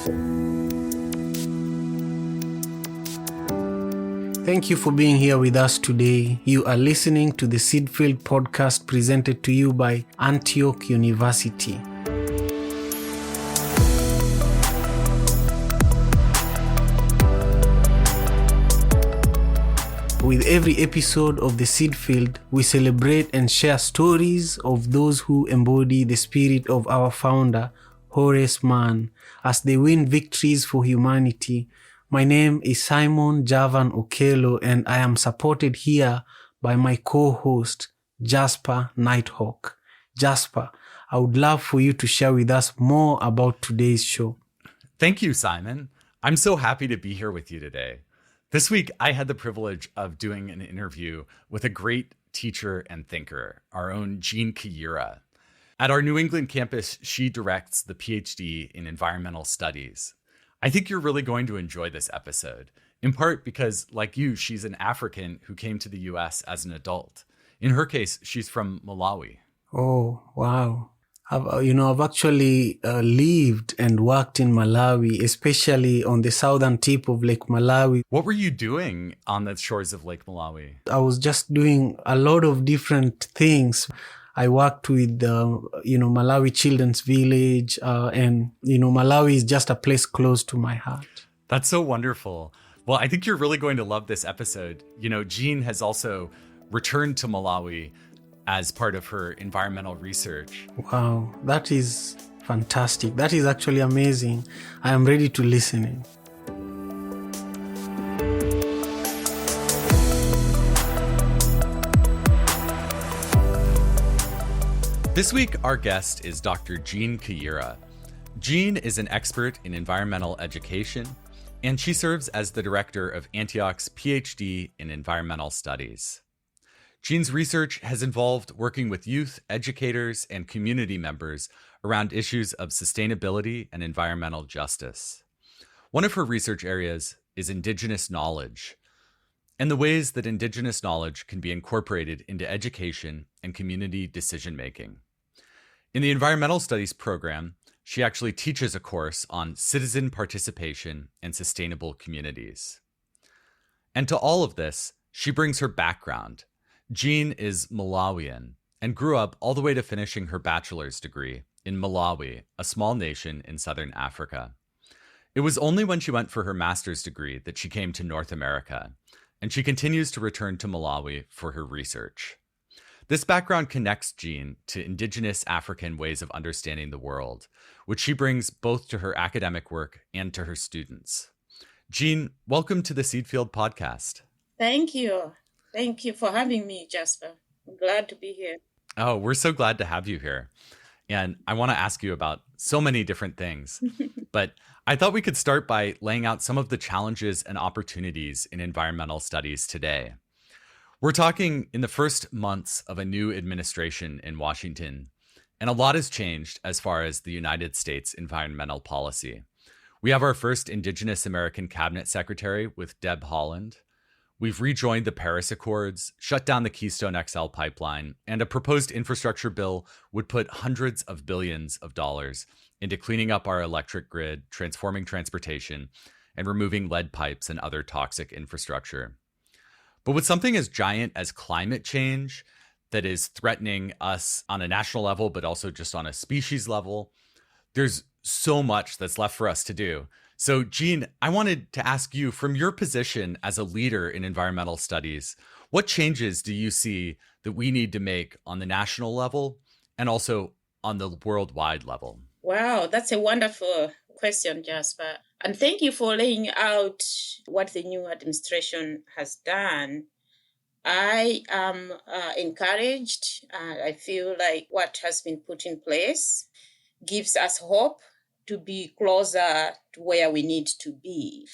Thank you for being here with us today. You are listening to the Seedfield podcast presented to you by Antioch University. With every episode of the Seedfield, we celebrate and share stories of those who embody the spirit of our founder, Horace Mann, as they win victories for humanity. My name is Simon Javan Okelo, and I am supported here by my co-host, Jasper Nighthawk. Jasper, I would love for you to share with us more about today's show. Thank you, Simon. I'm so happy to be here with you today. This week, I had the privilege of doing an interview with a great teacher and thinker, our own Jean Kayira. At our New England campus, she directs the PhD in environmental studies. I think you're really going to enjoy this episode, in part because, like you, she's an African who came to the US as an adult. In her case, she's from Malawi. Oh, wow. I've actually lived and worked in Malawi, especially on the southern tip of Lake Malawi. What were you doing on the shores of Lake Malawi? I was just doing a lot of different things. I worked with, Malawi Children's Village, and Malawi is just a place close to my heart. That's so wonderful. Well, I think you're really going to love this episode. Jean has also returned to Malawi as part of her environmental research. Wow, that is fantastic. That is actually amazing. I am ready to listen in. This week, our guest is Dr. Jean Kayira. Jean is an expert in environmental education, and she serves as the director of Antioch's PhD in environmental studies. Jean's research has involved working with youth, educators, and community members around issues of sustainability and environmental justice. One of her research areas is Indigenous knowledge, and the ways that Indigenous knowledge can be incorporated into education and community decision-making. In the environmental studies program, she actually teaches a course on citizen participation and sustainable communities. And to all of this, she brings her background. Jean is Malawian and grew up all the way to finishing her bachelor's degree in Malawi, a small nation in southern Africa. It was only when she went for her master's degree that she came to North America, and she continues to return to Malawi for her research. This background connects Jean to Indigenous African ways of understanding the world, which she brings both to her academic work and to her students. Jean, welcome to the Seedfield podcast. Thank you. Thank you for having me, Jasper. I'm glad to be here. Oh, we're so glad to have you here. And I want to ask you about so many different things. But I thought we could start by laying out some of the challenges and opportunities in environmental studies today. We're talking in the first months of a new administration in Washington, and a lot has changed as far as the United States environmental policy. We have our first Indigenous American cabinet secretary with Deb Haaland. We've rejoined the Paris Accords, shut down the Keystone XL pipeline, and a proposed infrastructure bill would put hundreds of billions of dollars into cleaning up our electric grid, transforming transportation, and removing lead pipes and other toxic infrastructure. But with something as giant as climate change that is threatening us on a national level, but also just on a species level, there's so much that's left for us to do. So, Jean, I wanted to ask you, from your position as a leader in environmental studies, what changes do you see that we need to make on the national level and also on the worldwide level? Wow, that's a wonderful question, Jasper. And thank you for laying out what the new administration has done. I am encouraged. I feel like what has been put in place gives us hope to be closer to where we need to be.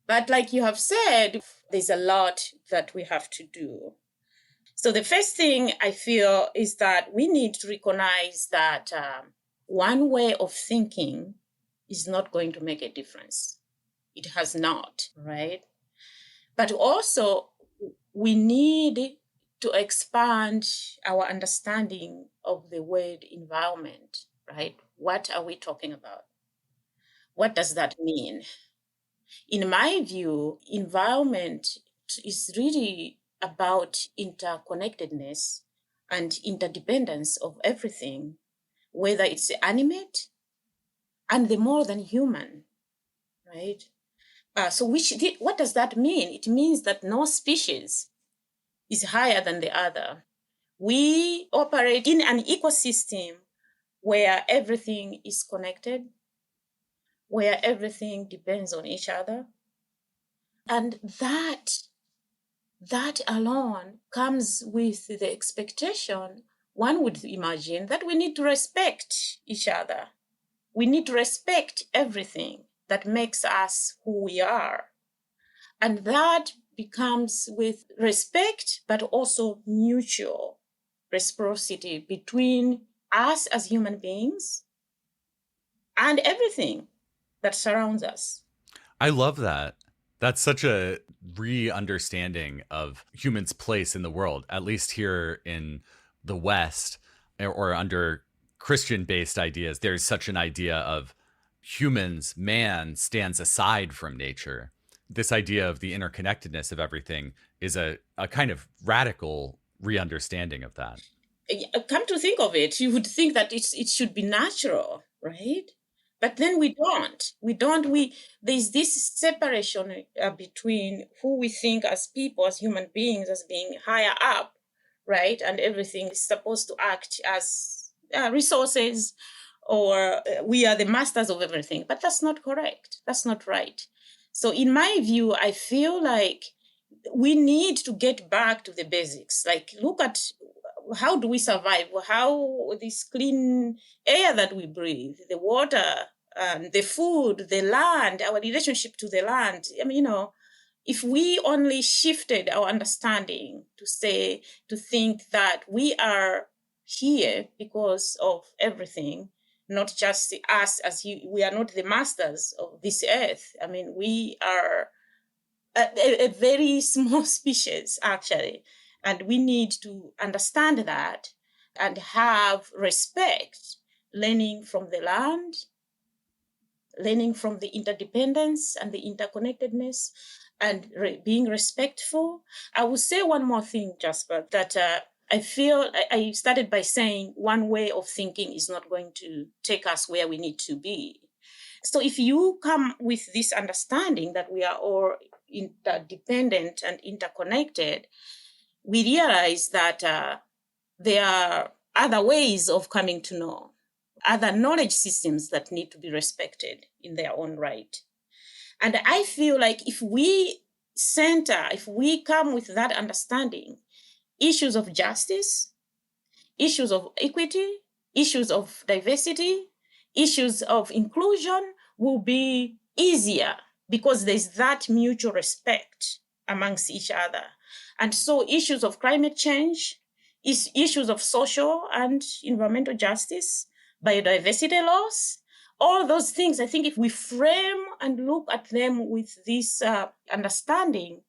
But like you have said, there's a lot that we have to do. So the first thing I feel is that we need to recognize that one way of thinking is not going to make a difference. It has not, right? But also, we need to expand our understanding of the word environment, right? What are we talking about? What does that mean? In my view, environment is really about interconnectedness and interdependence of everything, whether it's animate and the more than human, right? What does that mean? It means that no species is higher than the other. We operate in an ecosystem where everything is connected, where everything depends on each other. And that alone comes with the expectation, one would imagine, that we need to respect each other. We need to respect everything that makes us who we are. And that becomes with respect, but also mutual reciprocity between us as human beings and everything that surrounds us. I love that. That's such a re-understanding of humans' place in the world, at least here in the West, or under Christian-based ideas. There's such an idea of humans, man stands aside from nature. This idea of the interconnectedness of everything is a kind of radical re-understanding of that. Come to think of it, you would think that it should be natural, right? But then we don't. There's this separation between who we think as people, as human beings, as being higher up, right? And everything is supposed to act as resources, or we are the masters of everything. But that's not correct. That's not right. So in my view, I feel like we need to get back to the basics. Like, look at how do we survive? How this clean air that we breathe, the water, the food, the land, our relationship to the land. I mean, if we only shifted our understanding to think that we are here because of everything, not just us we are not the masters of this earth. I mean, we are a very small species, actually. And we need to understand that and have respect, learning from the land, learning from the interdependence and the interconnectedness, and being respectful. I will say one more thing, Jasper, that I feel I started by saying one way of thinking is not going to take us where we need to be. So if you come with this understanding that we are all interdependent and interconnected, we realize that there are other ways of coming to know, other knowledge systems that need to be respected in their own right. And I feel like if we come with that understanding, issues of justice, issues of equity, issues of diversity, issues of inclusion will be easier because there's that mutual respect amongst each other. And so issues of climate change, issues of social and environmental justice, biodiversity loss, all those things, I think if we frame and look at them with this understanding,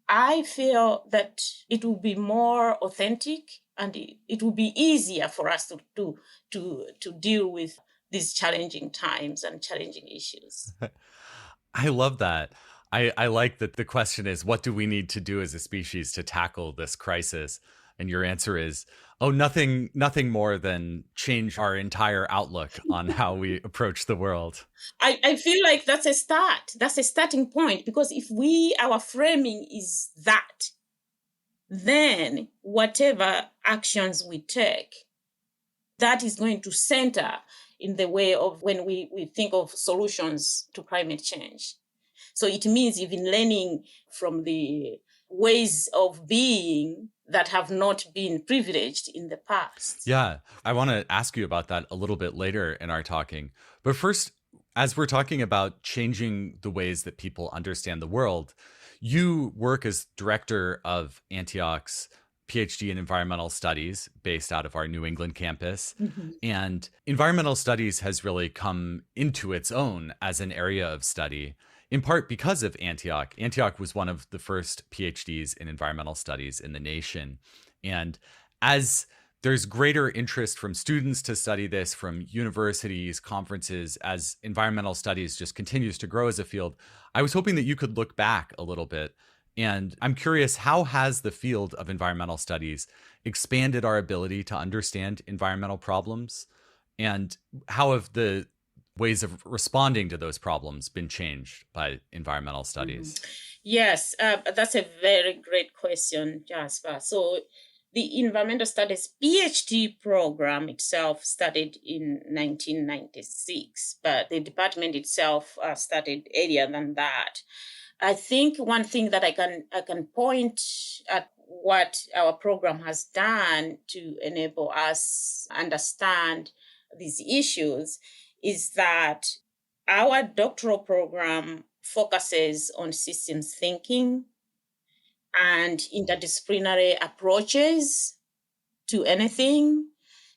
I feel that it will be more authentic and it will be easier for us to deal with these challenging times and challenging issues. I love that. I like that the question is, what do we need to do as a species to tackle this crisis? And your answer is, nothing more than change our entire outlook on how we approach the world. I feel like that's a start. That's a starting point, because if our framing is that, then whatever actions we take, that is going to center in the way of when we think of solutions to climate change. So it means even learning from the ways of being that have not been privileged in the past. Yeah, I want to ask you about that a little bit later in our talking. But first, as we're talking about changing the ways that people understand the world, you work as director of Antioch's PhD in environmental studies based out of our New England campus. Mm-hmm. And environmental studies has really come into its own as an area of study, in part because of Antioch. Antioch was one of the first PhDs in environmental studies in the nation. And as there's greater interest from students to study this, from universities, conferences, as environmental studies just continues to grow as a field. I was hoping that you could look back a little bit. And I'm curious, how has the field of environmental studies expanded our ability to understand environmental problems? And how have the ways of responding to those problems been changed by environmental studies? Yes, that's a very great question, Jasper. So the environmental studies PhD program itself started in 1996, but the department itself started earlier than that. I think one thing that I can point at what our program has done to enable us understand these issues is that our doctoral program focuses on systems thinking and interdisciplinary approaches to anything.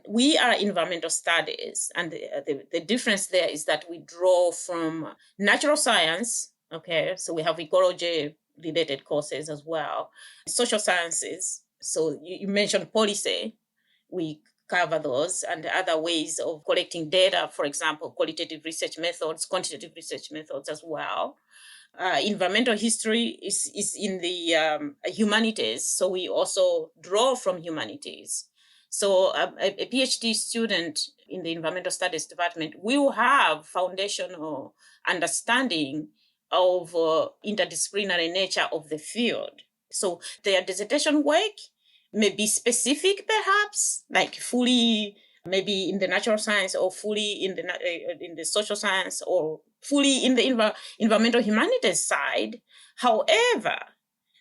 We are environmental studies, and the difference there is that we draw from natural science. Okay, so we have ecology related courses as well, social sciences. So you mentioned policy. We cover those and other ways of collecting data, for example, qualitative research methods, quantitative research methods as well. Environmental history is in the humanities, so we also draw from humanities. So a PhD student in the environmental studies department will have foundational understanding of interdisciplinary nature of the field. So their dissertation work may be specific, perhaps, like fully maybe in the natural science or fully in the social science or fully in the environmental humanities side. However,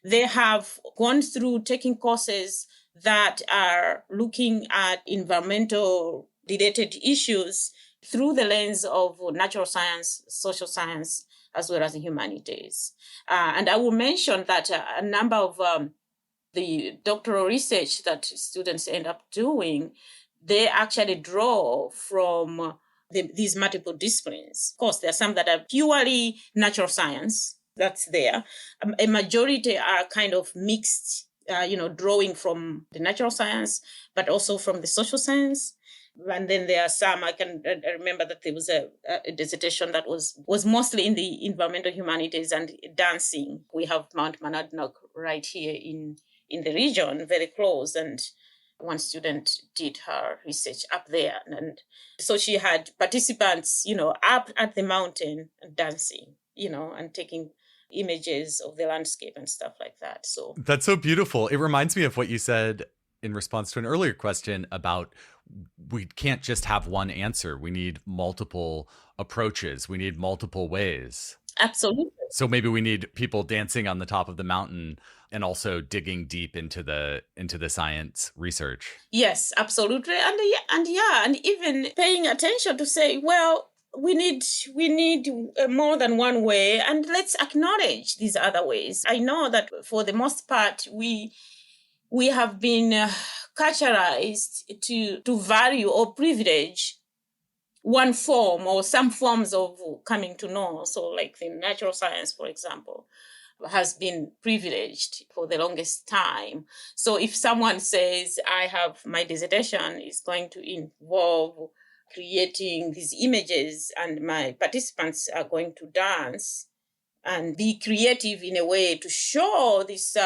they have gone through taking courses that are looking at environmental related issues through the lens of natural science, social science, as well as the humanities. And I will mention that a number of the doctoral research that students end up doing, they actually draw from these multiple disciplines. Of course, there are some that are purely natural science, that's there. A majority are kind of mixed, drawing from the natural science, but also from the social science. And then there are some, I remember that there was a dissertation that was mostly in the environmental humanities and dancing. We have Mount Monadnock right here in the region, very close. And one student did her research up there. And so she had participants, up at the mountain and dancing, and taking images of the landscape and stuff like that. So that's so beautiful. It reminds me of what you said in response to an earlier question about we can't just have one answer. We need multiple approaches. We need multiple ways. Absolutely. So maybe we need people dancing on the top of the mountain and also digging deep into the science research. Yes, absolutely. And even paying attention to say, well, we need more than one way, and let's acknowledge these other ways. I know that for the most part, we have been culturalized to value or privilege one form or some forms of coming to know. So like the natural science, for example, has been privileged for the longest time. So if someone says, I have my dissertation is going to involve creating these images and my participants are going to dance and be creative in a way to show this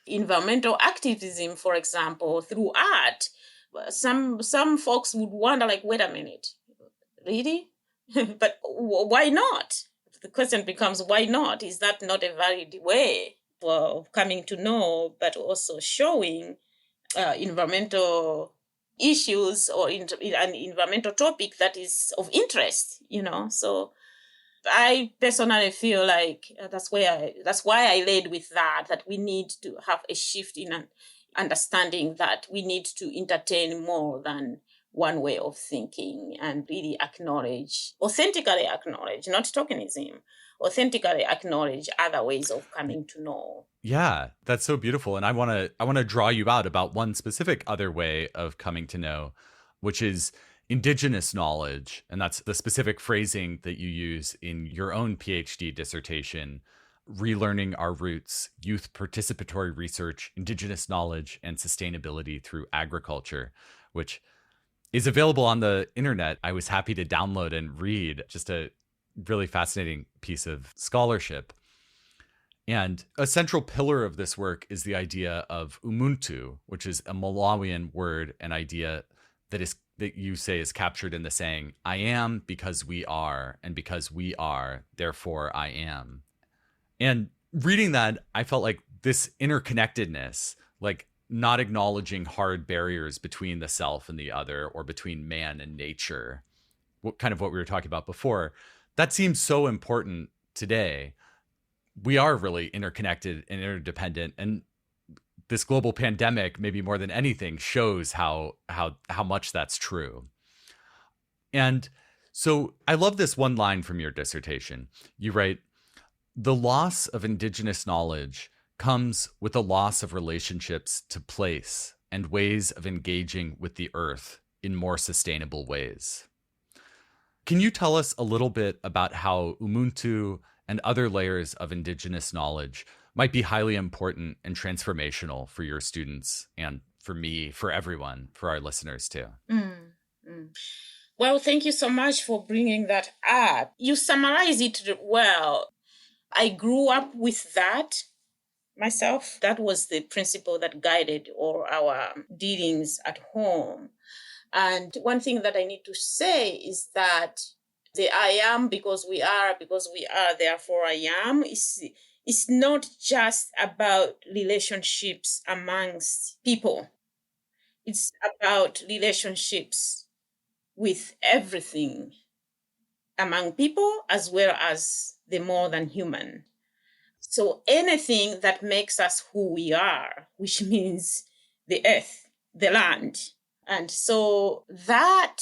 environmental activism, for example, through art, some folks would wonder, like, wait a minute, really? But why not? The question becomes, why not? Is that not a valid way of coming to know, but also showing environmental issues or an environmental topic that is of interest, So I personally feel like that's why I led with that we need to have a shift in understanding that we need to entertain more than one way of thinking and really authentically acknowledge, not tokenism, authentically acknowledge other ways of coming to know. Yeah, that's so beautiful. And I want to draw you out about one specific other way of coming to know, which is Indigenous knowledge. And that's the specific phrasing that you use in your own PhD dissertation, Relearning Our Roots, Youth Participatory Research, Indigenous Knowledge, and Sustainability Through Agriculture, which is available on the internet. I was happy to download and read. Just a really fascinating piece of scholarship. And a central pillar of this work is the idea of umunthu, which is a Malawian word, an idea that you say is captured in the saying, I am because we are, and because we are, therefore I am. And reading that, I felt like this interconnectedness, like not acknowledging hard barriers between the self and the other, or between man and nature, what we were talking about before, that seems so important today. We are really interconnected and interdependent, and this global pandemic, maybe more than anything, shows how much that's true. And so I love this one line from your dissertation. You write, the loss of Indigenous knowledge comes with a loss of relationships to place and ways of engaging with the earth in more sustainable ways. Can you tell us a little bit about how umunthu and other layers of Indigenous knowledge might be highly important and transformational for your students and for me, for everyone, for our listeners too? Well, thank you so much for bringing that up. You summarize it well. I grew up with that myself. That was the principle that guided all our dealings at home. And one thing that I need to say is that the I am because we are, therefore I am, is not just about relationships amongst people. It's about relationships with everything among people as well as the more than human. So anything that makes us who we are, which means the earth, the land. And so that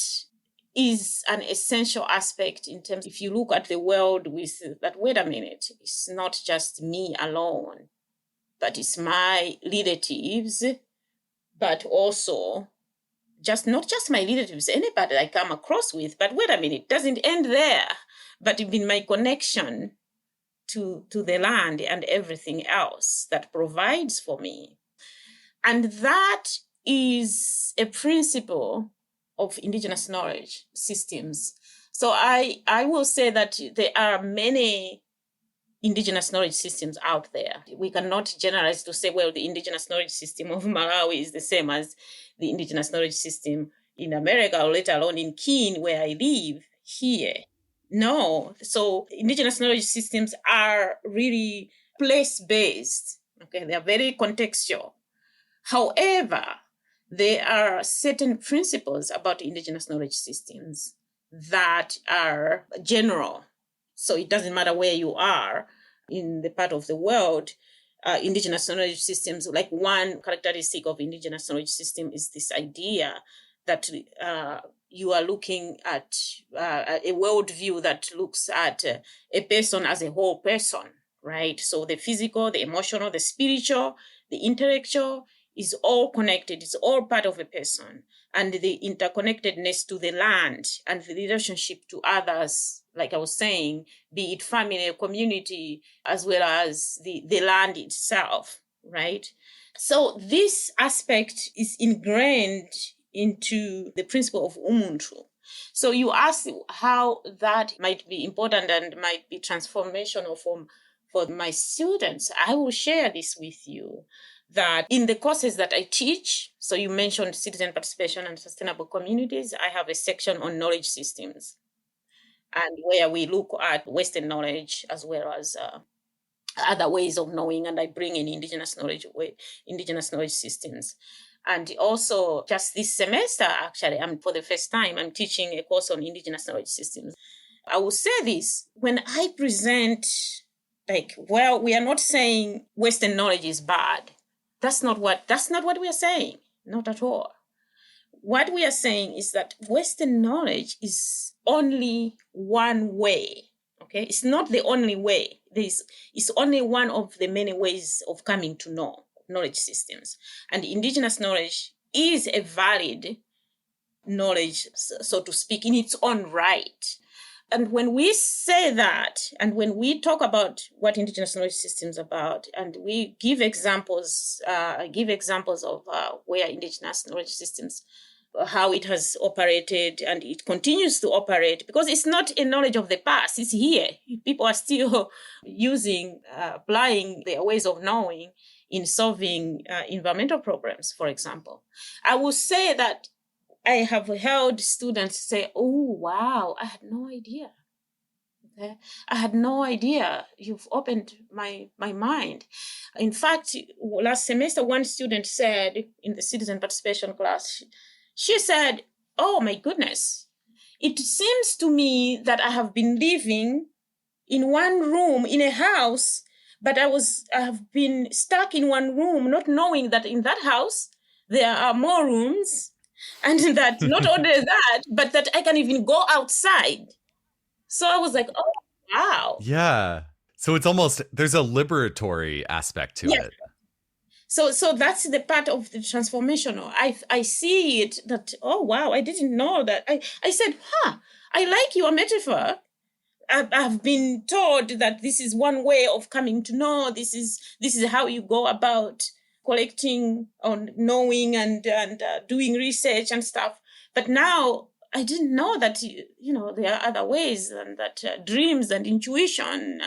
is an essential aspect in terms, if you look at the world with that, wait a minute, it's not just me alone, but it's my relatives, but also not just my relatives, anybody I come across with, but wait a minute, it doesn't end there, but even my connection to the land and everything else that provides for me. And that is a principle of Indigenous knowledge systems. So I will say that there are many Indigenous knowledge systems out there. We cannot generalize to say, well, the Indigenous knowledge system of Malawi is the same as the Indigenous knowledge system in America, or let alone in Keene, where I live here. No. So Indigenous knowledge systems are really place-based. Okay, they are very contextual. However, there are certain principles about Indigenous knowledge systems that are general. So it doesn't matter where you are in the part of the world. Indigenous knowledge systems, like one characteristic of Indigenous knowledge system is this idea that you are looking at a worldview that looks at a person as a whole person, right? So the physical, the emotional, the spiritual, the intellectual is all connected. It's all part of a person. And the interconnectedness to the land and the relationship to others, like I was saying, be it family or community, as well as the land itself, right? So this aspect is ingrained into the principle of umunthu. So you ask how that might be important and might be transformational for my students. I will share this with you, that in the courses that I teach, so you mentioned citizen participation and sustainable communities, I have a section on knowledge systems, and where we look at Western knowledge as well as other ways of knowing, and I bring in Indigenous knowledge systems. And also just this semester, actually, for the first time, I'm teaching a course on Indigenous knowledge systems. I will say this, when I present, we are not saying Western knowledge is bad. That's not what we are saying. Not at all. What we are saying is that Western knowledge is only one way. Okay, it's not the only way. It's only one of the many ways of coming to know knowledge systems. And Indigenous knowledge is a valid knowledge, so to speak, in its own right. And when we say that, and when we talk about what Indigenous knowledge systems are about, and we give examples of where Indigenous knowledge systems how it has operated and it continues to operate, because it's not a knowledge of the past, it's here. People are still using, applying their ways of knowing in solving environmental problems, for example. I will say that I have heard students say, oh, wow, I had no idea. Okay? I had no idea. You've opened my mind. In fact, last semester, one student said in the citizen participation class, she said, oh my goodness, it seems to me that I have been living in one room in a house, but I have been stuck in one room, not knowing that in that house there are more rooms, and that not only that, but that I can even go outside. So I was like, oh, wow. Yeah. So it's almost, there's a liberatory aspect to it. So that's the part of the transformational. I see it that, oh, wow, I didn't know that. I said, I like your metaphor. I've been told that this is one way of coming to know. This is how you go about collecting on knowing and doing research and stuff. But now I didn't know that, there are other ways, and that dreams and intuition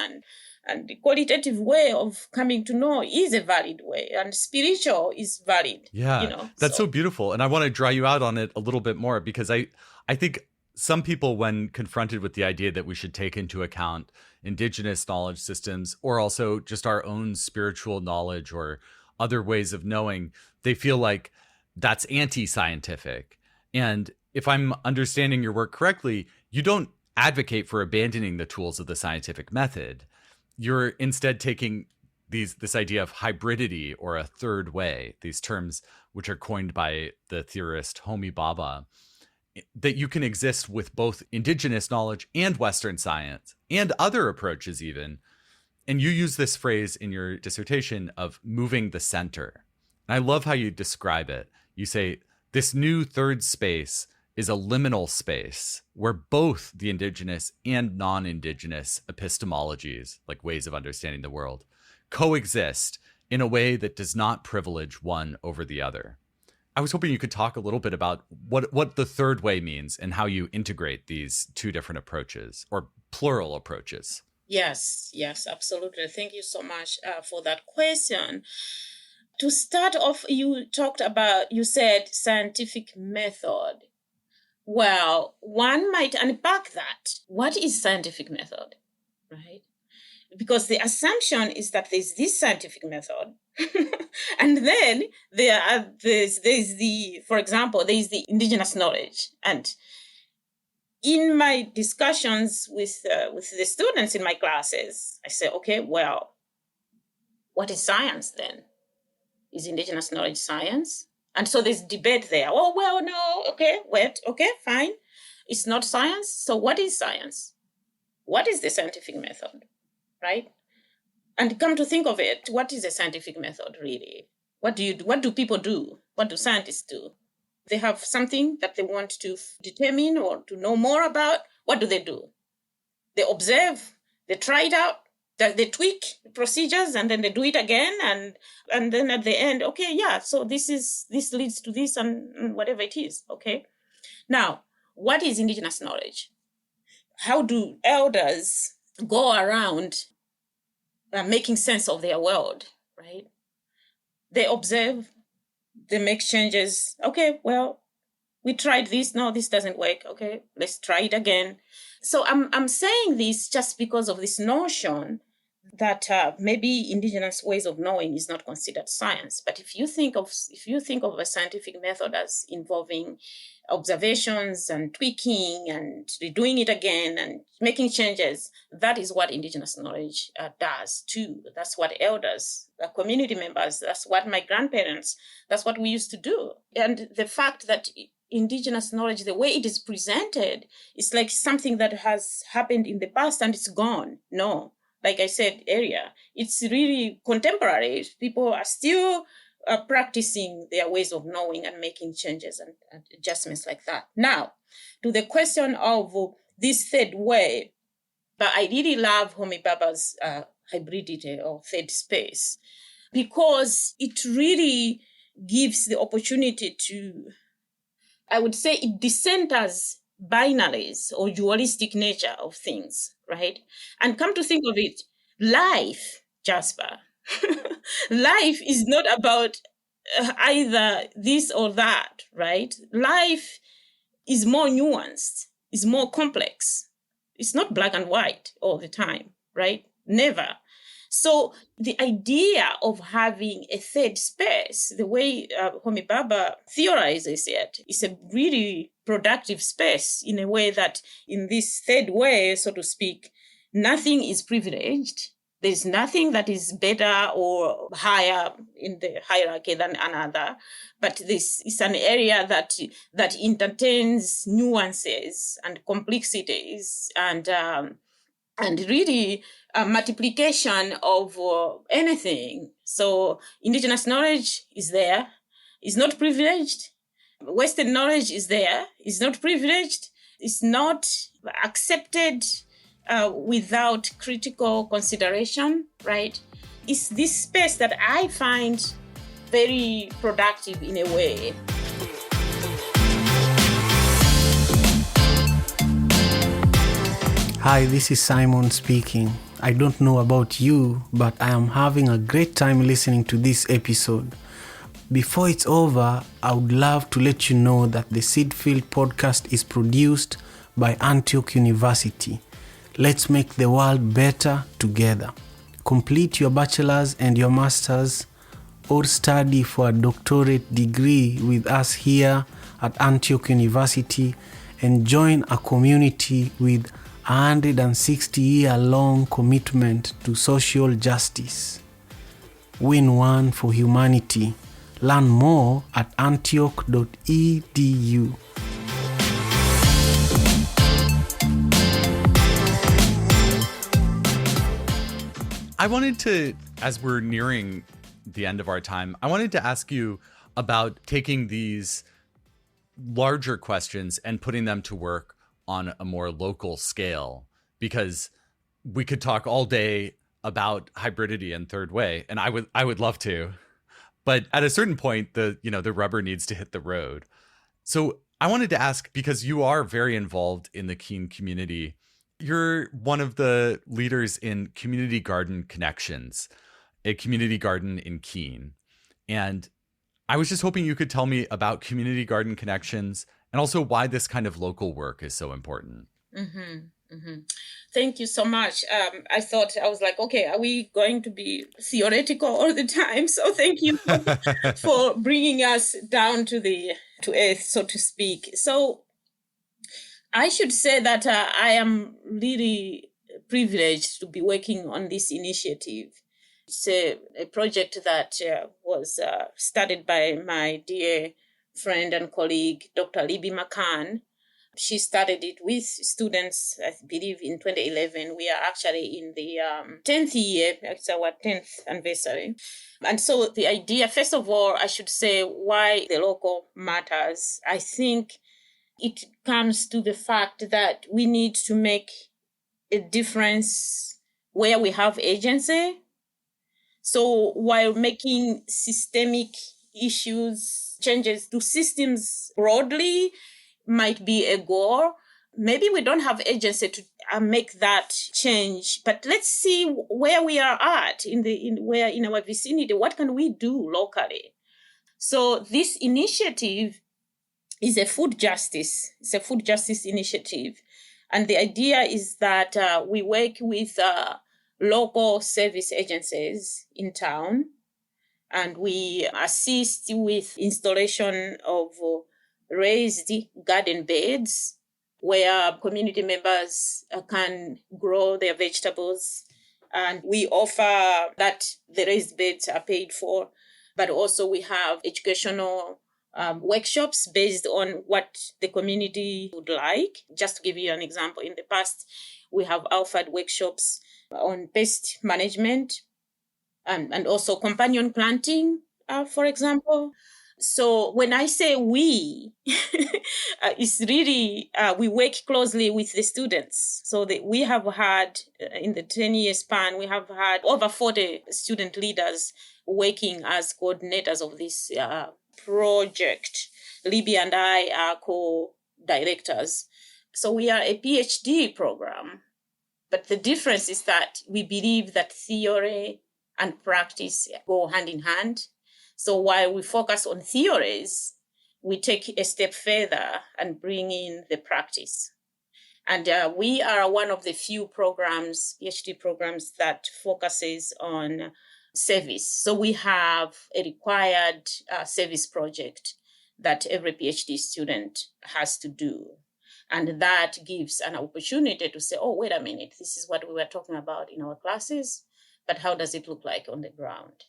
and the qualitative way of coming to know is a valid way, and spiritual is valid. Yeah, that's so beautiful. And I want to draw you out on it a little bit more, because I think some people, when confronted with the idea that we should take into account indigenous knowledge systems, or also just our own spiritual knowledge or other ways of knowing, they feel like that's anti-scientific. And if I'm understanding your work correctly, you don't advocate for abandoning the tools of the scientific method. You're instead taking this idea of hybridity, or a third way, these terms which are coined by the theorist Homi Bhabha, that you can exist with both indigenous knowledge and Western science and other approaches even. And you use this phrase in your dissertation of moving the center. And I love how you describe it. You say, this new third space is a liminal space where both the indigenous and non-indigenous epistemologies, like ways of understanding the world, coexist in a way that does not privilege one over the other. I was hoping you could talk a little bit about what the third way means and how you integrate these two different approaches, or plural approaches. Yes, absolutely. Thank you so much for that question. To start off, you said scientific method. Well, one might unpack that. What is scientific method, right? Because the assumption is that there's this scientific method, and then there's for example, there's the indigenous knowledge. And in my discussions with the students in my classes, I say, okay, well, what is science then? Is indigenous knowledge science? And so there's debate there. Oh, well, no, okay, wait, okay, fine. It's not science. So what is science? What is the scientific method, right? And come to think of it, what is a scientific method really? What do people do? What do scientists do? They have something that they want to determine or to know more about. What do? They observe, they try it out, they tweak procedures, and then they do it again, and then at the end, okay, yeah, so this leads to this, and whatever it is, okay? Now, what is indigenous knowledge? How do elders go around making sense of their world, right? They observe, they make changes. Okay, well, we tried this. No, this doesn't work. Okay, let's try it again. So I'm saying this just because of this notion that maybe indigenous ways of knowing is not considered science. But if you think of a scientific method as involving observations and tweaking and redoing it again and making changes, that is what indigenous knowledge does too. That's what elders, community members, that's what my grandparents, that's what we used to do. And the fact that indigenous knowledge, the way it is presented, is like something that has happened in the past and it's gone. No, like I said earlier, it's really contemporary. People are still practicing their ways of knowing and making changes and adjustments like that. Now, to the question of this third way, but I really love Homi Bhabha's hybridity or third space, because it really gives the opportunity to I would say it decenters binaries or dualistic nature of things, right? And come to think of it, life, Jasper, life is not about either this or that, right? Life is more nuanced, is more complex. It's not black and white all the time, right? Never. So the idea of having a third space, the way Homi Bhabha theorizes it, is a really productive space in a way that in this third way, so to speak, nothing is privileged. There's nothing that is better or higher in the hierarchy than another, but this is an area that entertains nuances and complexities and really multiplication of anything. So indigenous knowledge is there, is not privileged. Western knowledge is there, is not privileged. It's not accepted without critical consideration, right? It's this space that I find very productive in a way. Hi, this is Simon speaking. I don't know about you, but I am having a great time listening to this episode. Before it's over, I would love to let you know that the Seedfield podcast is produced by Antioch University. Let's make the world better together. Complete your bachelor's and your master's or study for a doctorate degree with us here at Antioch University and join a community with 160-year-long commitment to social justice. Win one for humanity. Learn more at antioch.edu. I wanted to, as we're nearing the end of our time, I wanted to ask you about taking these larger questions and putting them to work on a more local scale, because we could talk all day about hybridity and third way, and I would love to, but at a certain point, the rubber needs to hit the road. So I wanted to ask, because you are very involved in the Keene community, you're one of the leaders in Community Garden Connections, a community garden in Keene. And I was just hoping you could tell me about Community Garden Connections and also why this kind of local work is so important. Thank you so much. I was like, okay, are we going to be theoretical all the time? So thank you for bringing us down to earth, so to speak. So I should say that I am really privileged to be working on this initiative. It's a project that was started by my dear friend and colleague, Dr. Libby McCann. She started it with students, I believe, in 2011. We are actually in the 10th year. It's our 10th anniversary. And so the idea, first of all, I should say why the local matters. I think it comes to the fact that we need to make a difference where we have agency. So while making systemic issues, changes to systems broadly might be a goal, maybe we don't have agency to make that change. But let's see where we are at in our vicinity. What can we do locally? So this initiative is a food justice. It's a food justice initiative. And the idea is that we work with local service agencies in town, and we assist with installation of raised garden beds where community members can grow their vegetables. And we offer that the raised beds are paid for, but also we have educational workshops based on what the community would like. Just to give you an example, in the past, we have offered workshops on pest management and also companion planting, for example. So when I say we, it's really, we work closely with the students. So we have had, in the 10-year span, we have had over 40 student leaders working as coordinators of this project. Libby and I are co-directors. So we are a PhD program. But the difference is that we believe that theory and practice go hand in hand. So while we focus on theories, we take a step further and bring in the practice. And we are one of the few programs, PhD programs, that focuses on service. So we have a required service project that every PhD student has to do. And that gives an opportunity to say, oh, wait a minute, this is what we were talking about in our classes, but how does it look like on the ground?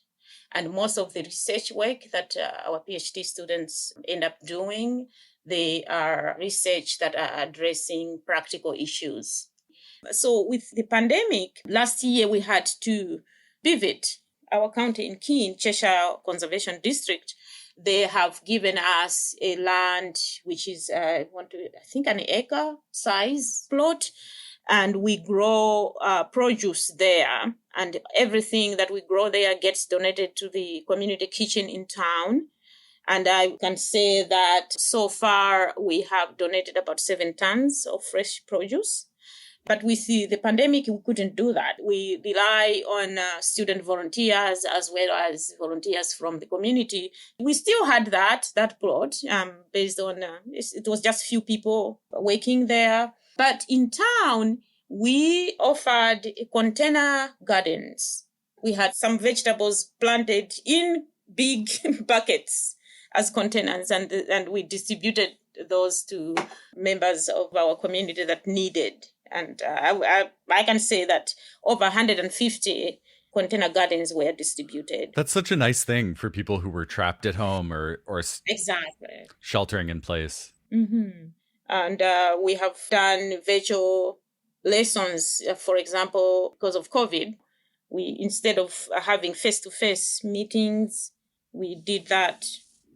And most of the research work that our PhD students end up doing, they are research that are addressing practical issues. So with the pandemic, last year we had to pivot. Our county in Keene, Cheshire Conservation District, they have given us a land which is, I think, an acre size plot, and we grow produce there. And everything that we grow there gets donated to the community kitchen in town. And I can say that so far we have donated about 7 tons of fresh produce. But with the pandemic, we couldn't do that. We rely on student volunteers as well as volunteers from the community. We still had that plot based on, it was just few people working there. But in town, we offered container gardens. We had some vegetables planted in big buckets as containers, and we distributed those to members of our community that needed. And I can say that over 150 container gardens were distributed. That's such a nice thing for people who were trapped at home or exactly sheltering in place. Mm-hmm. And we have done virtual lessons, for example, because of COVID. We, instead of having face-to-face meetings, we did that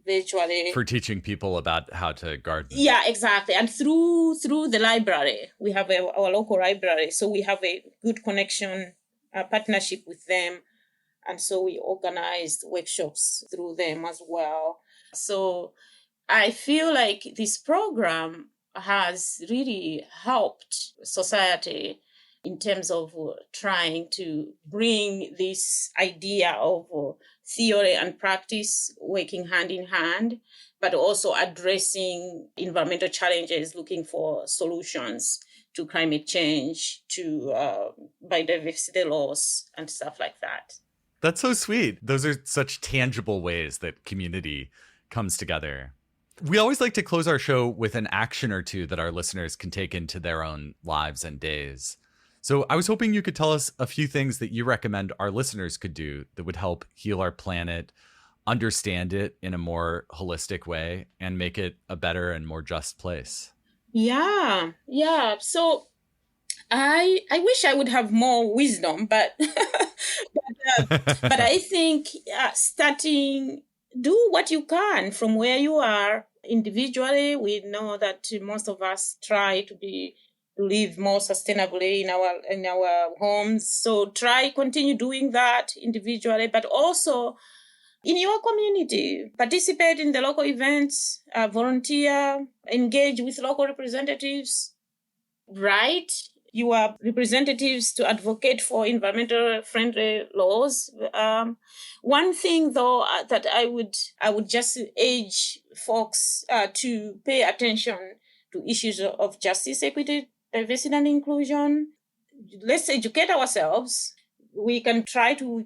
virtually. For teaching people about how to garden. Yeah, exactly. And through the library, we have our local library. So we have a good connection, partnership with them. And so we organized workshops through them as well. So I feel like this program has really helped society in terms of trying to bring this idea of theory and practice working hand in hand, but also addressing environmental challenges, looking for solutions to climate change, to biodiversity loss, and stuff like that. That's so sweet. Those are such tangible ways that community comes together. We always like to close our show with an action or two that our listeners can take into their own lives and days. So I was hoping you could tell us a few things that you recommend our listeners could do that would help heal our planet, understand it in a more holistic way, and make it a better and more just place. Yeah. So I wish I would have more wisdom, but but I think do what you can from where you are individually. We know that most of us try to live more sustainably in our homes. So continue doing that individually, but also in your community. Participate in the local events, volunteer, engage with local representatives, write your representatives to advocate for environmental friendly laws. One thing though that I would just urge folks to pay attention to issues of justice, equity, diversity and inclusion. Let's educate ourselves. We can try to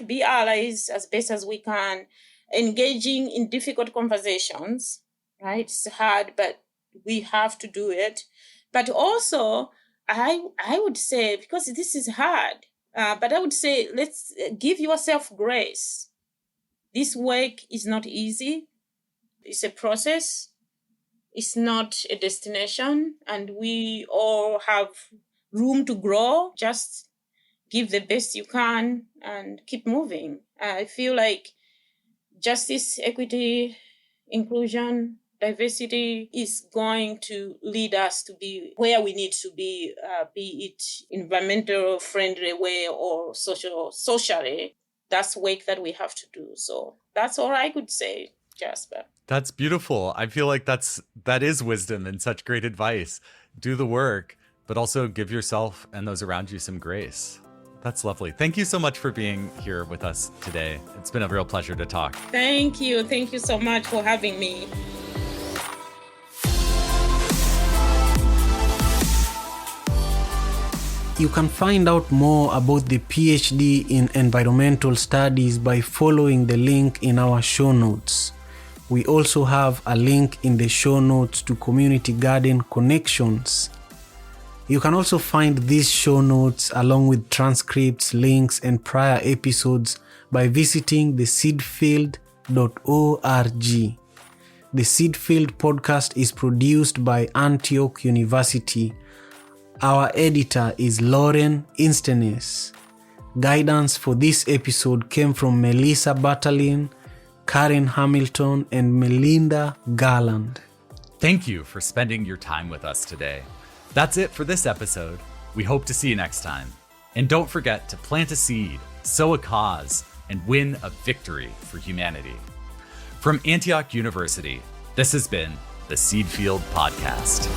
be allies as best as we can, engaging in difficult conversations, right? It's hard, but we have to do it. But also, I would say, because this is hard, but I would say, let's give yourself grace. This work is not easy. It's a process. It's not a destination, and we all have room to grow. Just give the best you can and keep moving. I feel like justice, equity, inclusion, diversity is going to lead us to be where we need to be it environmental friendly way or socially. That's work that we have to do. So that's all I could say. Jasper. That's beautiful. I feel like that is wisdom and such great advice. Do the work, but also give yourself and those around you some grace. That's lovely. Thank you so much for being here with us today. It's been a real pleasure to talk. Thank you. Thank you so much for having me. You can find out more about the PhD in Environmental Studies by following the link in our show notes. We also have a link in the show notes to Community Garden Connections. You can also find these show notes along with transcripts, links, and prior episodes by visiting theseedfield.org. The Seedfield podcast is produced by Antioch University. Our editor is Lauren Instenes. Guidance for this episode came from Melissa Battalin, Karen Hamilton, and Melinda Garland. Thank you for spending your time with us today. That's it for this episode. We hope to see you next time. And don't forget to plant a seed, sow a cause, and win a victory for humanity. From Antioch University, this has been the Seedfield Podcast.